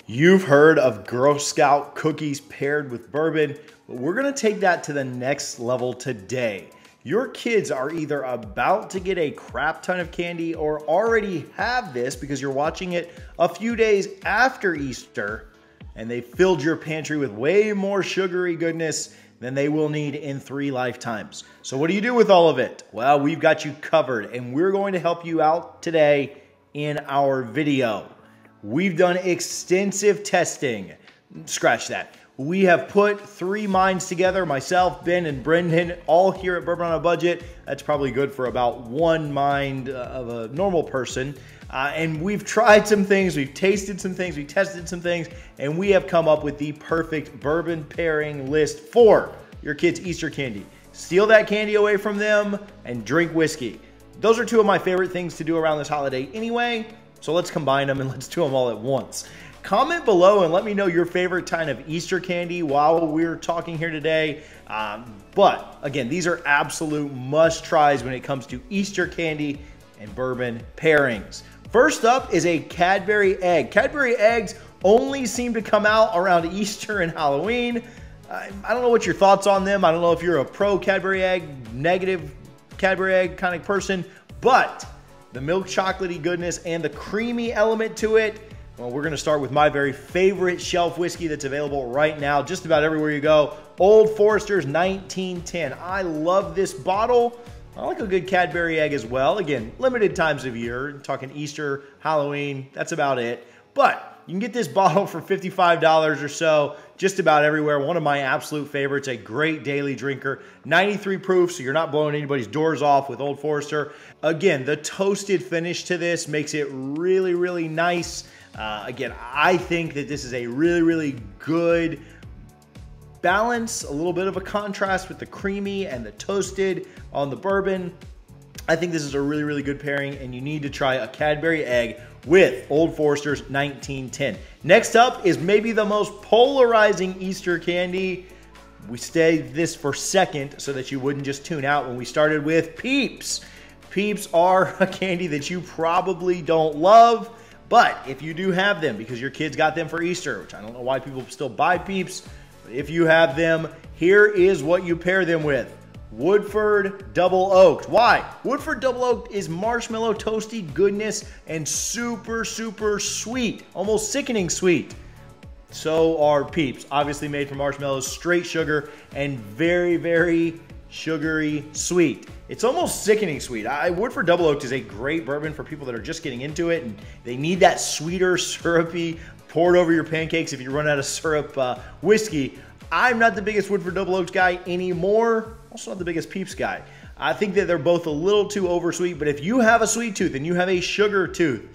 You've heard of Girl Scout cookies paired with bourbon, but we're gonna take that to the next level today. Your kids are either about to get a crap ton of candy or already have this because you're watching it a few days after Easter, and they filled your pantry with way more sugary goodness than they will need in 3 lifetimes. So what do you do with all of it? Well, we've got you covered, and we're going to help you out today in our video. We've done extensive testing. Scratch that. We have put 3 minds together, myself, Ben, and Brendan, all here at Bourbon on a Budget. That's probably good for about 1 mind of a normal person. And we've tried some things, we've tasted some things, we've tested some things, and we have come up with the perfect bourbon pairing list for your kids' Easter candy. Steal that candy away from them and drink whiskey. Those are 2 of my favorite things to do around this holiday anyway. So let's combine them and let's do them all at once. Comment below and let me know your favorite kind of Easter candy while we're talking here today. But again, these are absolute must-tries when it comes to Easter candy and bourbon pairings. First up is a Cadbury egg. Cadbury eggs only seem to come out around Easter and Halloween. I don't know what your thoughts on them. I don't know if you're a pro Cadbury egg, negative Cadbury egg kind of person, but the milk chocolatey goodness and the creamy element to it. Well, we're gonna start with my very favorite shelf whiskey that's available right now, just about everywhere you go. Old Forester's 1910. I love this bottle. I like a good Cadbury egg as well. Again, limited times of year, talking Easter, Halloween, that's about it. But you can get this bottle for $55 or so, just about everywhere. One of my absolute favorites, a great daily drinker. 93 proof, so you're not blowing anybody's doors off with Old Forester. Again, the toasted finish to this makes it really, really nice. Again, I think that this is a really, really good balance, a little bit of a contrast with the creamy and the toasted on the bourbon. I think this is a really, really good pairing, and you need to try a Cadbury egg with Old Forester's 1910. Next up is maybe the most polarizing Easter candy. We saved this for second so that you wouldn't just tune out when we started with Peeps. Peeps are a candy that you probably don't love, but if you do have them because your kids got them for Easter, which I don't know why people still buy Peeps, but if you have them, here is what you pair them with. Woodford Double Oaked. Why? Woodford Double Oaked is marshmallow toasty goodness and super, super sweet, almost sickening sweet. So are Peeps, obviously made from marshmallows, straight sugar, and very, very sugary sweet. It's almost sickening sweet. Woodford Double Oaked is a great bourbon for people that are just getting into it, and they need that sweeter, syrupy, poured over your pancakes if you run out of syrup whiskey. I'm not the biggest Woodford Double Oaked guy anymore. Also not the biggest Peeps guy. I think that they're both a little too oversweet, but if you have a sweet tooth and you have a sugar tooth,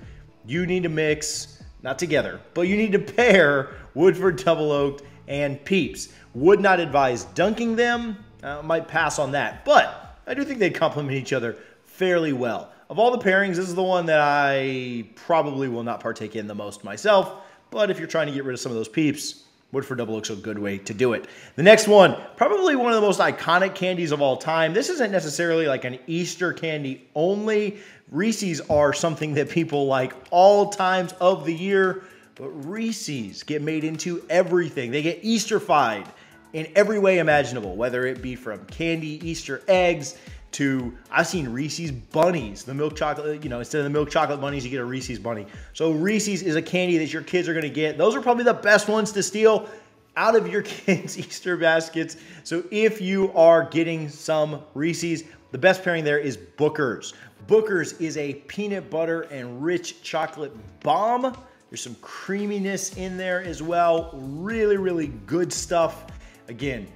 you need to mix, not together, but you need to pair Woodford Double Oaked and Peeps. Would not advise dunking them. Might pass on that, but I do think they complement each other fairly well. Of all the pairings, this is the one that I probably will not partake in the most myself, but if you're trying to get rid of some of those Peeps, Woodford Double Oak's a good way to do it. The next one, probably one of the most iconic candies of all time. This isn't necessarily like an Easter candy only. Reese's are something that people like all times of the year, but Reese's get made into everything. They get Easter-fied in every way imaginable, whether it be from candy Easter eggs to, I've seen Reese's bunnies, the milk chocolate, instead of the milk chocolate bunnies, you get a Reese's bunny. So Reese's is a candy that your kids are gonna get. Those are probably the best ones to steal out of your kids' Easter baskets. So if you are getting some Reese's, the best pairing there is Booker's. Booker's is a peanut butter and rich chocolate bomb. There's some creaminess in there as well. Really, really good stuff. Again,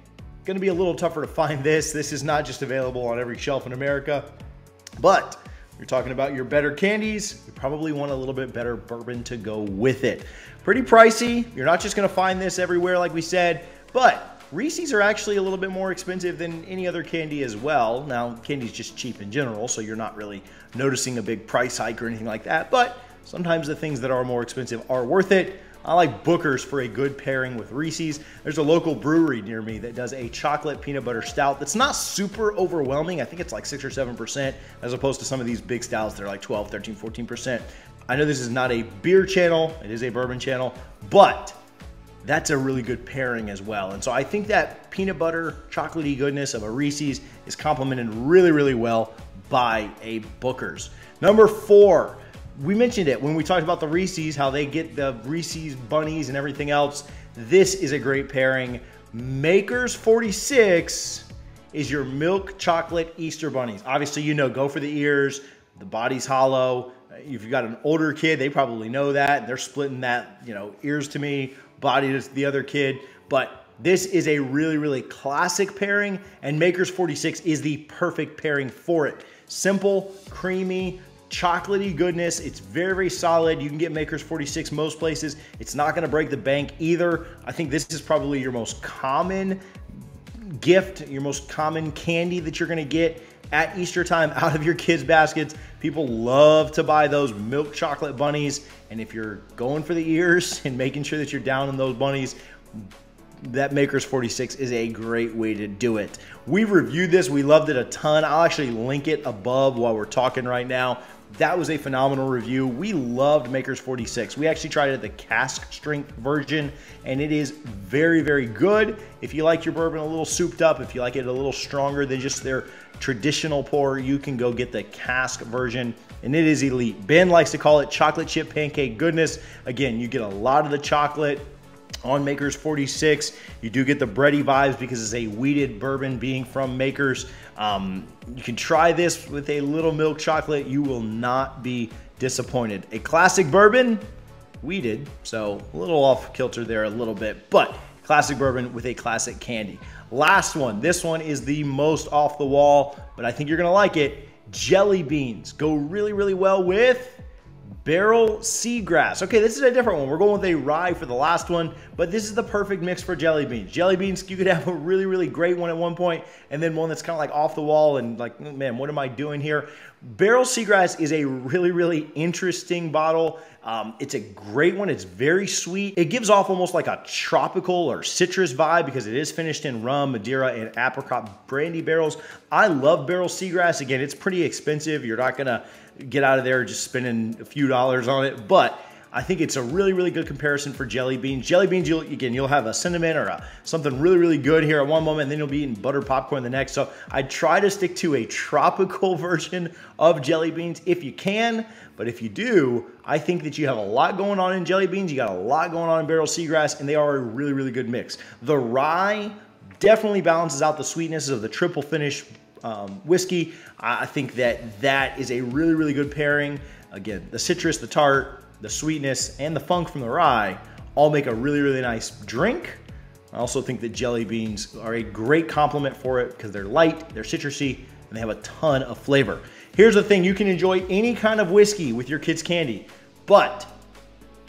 going to be a little tougher to find this. This is not just available on every shelf in America, but you're talking about your better candies. You probably want a little bit better bourbon to go with it. Pretty pricey. You're not just going to find this everywhere like we said, but Reese's are actually a little bit more expensive than any other candy as well. Now, candy's just cheap in general, so you're not really noticing a big price hike or anything like that, but sometimes the things that are more expensive are worth it. I like Booker's for a good pairing with Reese's. There's a local brewery near me that does a chocolate peanut butter stout that's not super overwhelming. I think it's like 6 or 7% as opposed to some of these big stouts that are like 12, 13, 14%. I know this is not a beer channel, it is a bourbon channel, but that's a really good pairing as well. And so I think that peanut butter, chocolatey goodness of a Reese's is complemented really, really well by a Booker's. Number 4, we mentioned it when we talked about the Reese's, how they get the Reese's bunnies and everything else. This is a great pairing. Maker's 46 is your milk chocolate Easter bunnies. Obviously, you know, go for the ears, the body's hollow. If you've got an older kid, they probably know that. They're splitting that, you know, ears to me, body to the other kid. But this is a really, really classic pairing, and Maker's 46 is the perfect pairing for it. Simple, creamy, chocolatey goodness. It's very, very solid. You can get Maker's 46 most places. It's not gonna break the bank either. I think this is probably your most common gift, your most common candy that you're gonna get at Easter time out of your kids' baskets. People love to buy those milk chocolate bunnies. And if you're going for the ears and making sure that you're down in those bunnies, that Maker's 46 is a great way to do it. We reviewed this. We loved it a ton. I'll actually link it above while we're talking right now. That was a phenomenal review. We loved Maker's 46. We actually tried it at the cask strength version, and it is very, very good. If you like your bourbon a little souped up, if you like it a little stronger than just their traditional pour, you can go get the cask version, and it is elite. Ben likes to call it chocolate chip pancake goodness. Again, you get a lot of the chocolate on Maker's 46. You do get the bready vibes because it's a wheated bourbon being from Maker's. You can try this with a little milk chocolate. You will not be disappointed. A classic bourbon, wheated, so a little off kilter there a little bit, but classic bourbon with a classic candy. Last one, this one is the most off the wall, but I think you're gonna like it. Jelly beans go really, really well with barrel seagrass. Okay, this is a different one. We're going with a rye for the last one, but this is the perfect mix for jelly beans. Jelly beans, you could have a really, really great one at one point, and then one that's kind of like off the wall and like, man, what am I doing here? Barrel seagrass is a really, really interesting bottle. It's a great one. It's very sweet. It gives off almost like a tropical or citrus vibe because it is finished in rum, Madeira, and apricot brandy barrels. I love barrel seagrass. Again, it's pretty expensive. You're not gonna get out of there just spending a few dollars on it, but I think it's a really, really good comparison for jelly beans. Jelly beans, you'll have a cinnamon or something really, really good here at one moment, and then you'll be eating buttered popcorn the next. So I try to stick to a tropical version of jelly beans if you can, but if you do, I think that you have a lot going on in jelly beans. You got a lot going on in barrel seagrass, and they are a really, really good mix. The rye definitely balances out the sweetnesses of the triple finish whiskey. I think that is a really, really good pairing. Again, the citrus, the tart, the sweetness, and the funk from the rye all make a really, really nice drink. I also think that jelly beans are a great complement for it because they're light, they're citrusy, and they have a ton of flavor. Here's the thing, you can enjoy any kind of whiskey with your kids' candy, but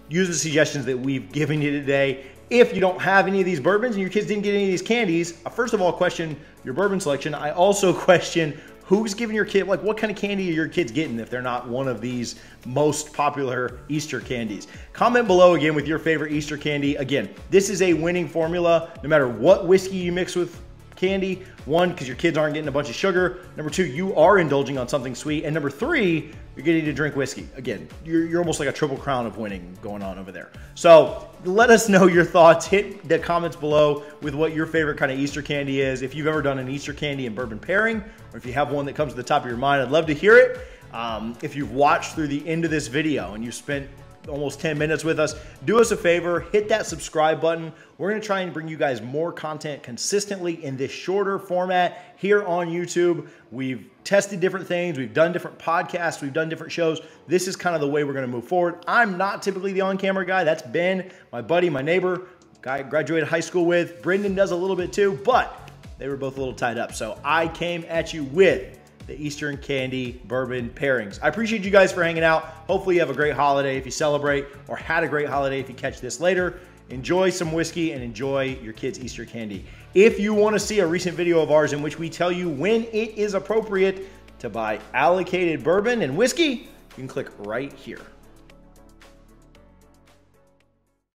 use the suggestions that we've given you today. If you don't have any of these bourbons and your kids didn't get any of these candies, I first of all question your bourbon selection. I also question who's giving your kid, like what kind of candy are your kids getting if they're not one of these most popular Easter candies? Comment below again with your favorite Easter candy. Again, this is a winning formula no matter what whiskey you mix with candy. One, because your kids aren't getting a bunch of sugar. Number two, you are indulging on something sweet. And number three, you're getting to drink whiskey. Again, you're almost like a triple crown of winning going on over there. So let us know your thoughts. Hit the comments below with what your favorite kind of Easter candy is. If you've ever done an Easter candy and bourbon pairing, or if you have one that comes to the top of your mind, I'd love to hear it. If you've watched through the end of this video and you spent almost 10 minutes with us, do us a favor, hit that subscribe button. We're gonna try and bring you guys more content consistently in this shorter format here on YouTube. We've tested different things, we've done different podcasts, we've done different shows. This is kind of the way we're gonna move forward. I'm not typically the on-camera guy. That's Ben, my buddy, my neighbor, guy I graduated high school with. Brendan does a little bit too, but they were both a little tied up. So I came at you with the Eastern Candy Bourbon Pairings. I appreciate you guys for hanging out. Hopefully you have a great holiday if you celebrate, or had a great holiday if you catch this later. Enjoy some whiskey and enjoy your kids' Easter candy. If you want to see a recent video of ours in which we tell you when it is appropriate to buy allocated bourbon and whiskey, you can click right here.